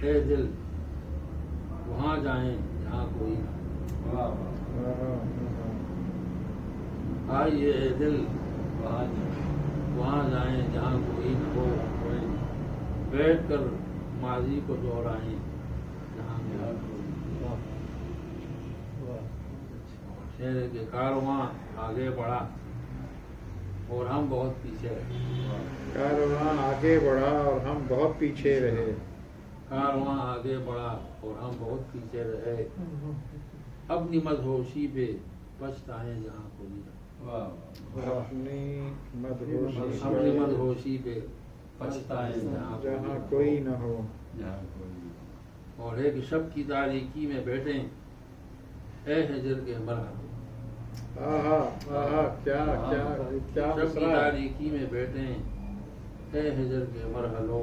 اے دل وہاں جائیں جہاں کوئی نہ ہو، آئیے اے دل وہاں جائیں جہاں کوئی نہ ہو، بیٹھ کر ماضی کو دوہرائیں جہاں شہر کے کارواں آگے بڑھا اور ہم بہت پیچھے رہے، کارواں آگے بڑھا اور ہم بہت پیچھے رہے، کارواں آگے بڑھا اور ہم بہت پیچھے رہے، اپنی مدہوشی پہ پچھتائیں جہاں کوئی نہ ہو، اپنی اپنی مدہوشی پہ پچھتائیں جہاں کوئی نہ ہو، اور ایک شب کی تاریکی میں بیٹھے اے ہجر کے مرحبا، آہا آہا کیا کیا کیا شب کی مصرع ہے۔ تاریکی میں بیٹھے اے ہجر کے مرحلو،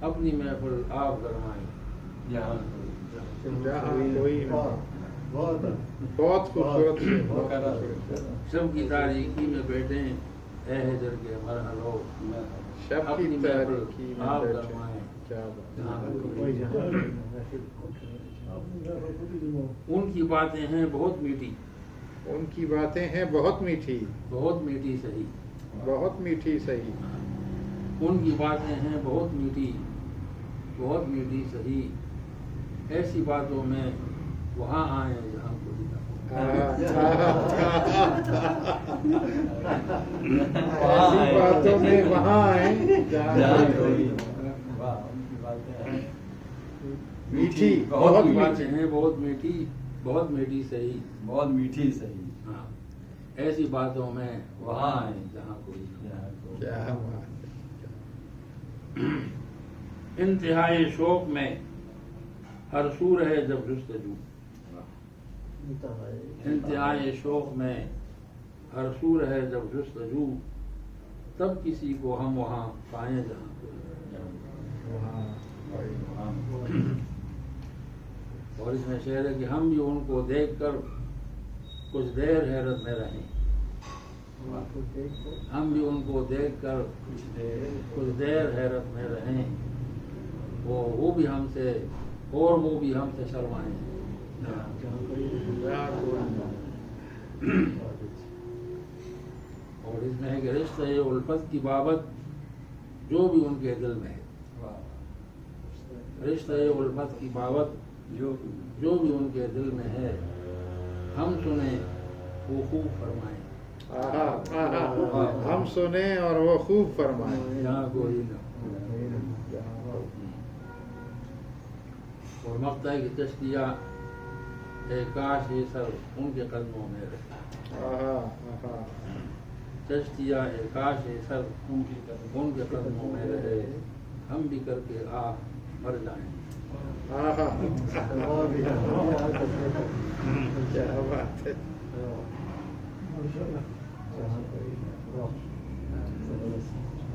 اپنی محفل آپ گرمائیں جہاں کوئی نہ ہو، بہت خوبصورت ہے، بہت خوبصورت۔ شب کی تاریکی میں بیٹھے اے ہجر کے مرحلو، شب کی اپنی محفل تاریکی میں آپ بیٹھے، گرمائیں کیا بات۔ جہاں کوئی نہ ہو۔ ان کی باتیں ہیں بہت میٹھی، ان کی باتیں ہیں بہت میٹھی، بہت میٹھی سہی، بہت میٹھی سہی، ان کی باتیں ہیں بہت میٹھی، بہت میٹھی سہی، ایسی باتوں میں وہاں آئیں جہاں کوئی نہ ہو، ایسی باتوں میں وہاں آئیں جہاں کوئی میٹھی، بہت بہت کی میٹھی، باتیں ہیں بہت میٹھی، بہت میٹھی سہی، بہت میٹھی صحیح، ہاں ایسی باتوں میں وہاں آئیں جہاں کوئی نہ ہو۔ کیا بات ہے۔ انتہائی شوق میں ہر سو رہے جب جستجو، انتہائی شوق میں ہر سو رہے جب جستجو، تب کسی کو ہم وہاں پائیں جہاں کوئی نہ ہو۔ اور اس میں شعر ہے کہ ہم بھی ان کو دیکھ کر کچھ دیر حیرت میں رہیں، ہم بھی ان کو دیکھ کر کچھ دیر حیرت میں رہیں، وہ بھی ہم سے اور وہ بھی ہم سے شرمائیں جہاں کوئی نہ ہو۔ اور اس میں ہے کہ رشتہ الفت کی بابت جو بھی ان کے دل میں ہے، رشتہ الفت کی بابت جو بھی ان کے دل میں ہے، ہم سنیں وہ خوب فرمائیں آہا آہا، ہم سنیں اور وہ خوب فرمائیں جہاں کوئی نہ ہو۔ جہاں کوئی۔ اور مقطع کی تشتیہ اے کاش یہ سر ان کے قدموں میں رہے، آہا آہا، تشتیہ اے کاش یہ سر ان کے قدموں میں رہے، ہم بھی کر کے مر جائیں۔ آہا کیا بات ہے۔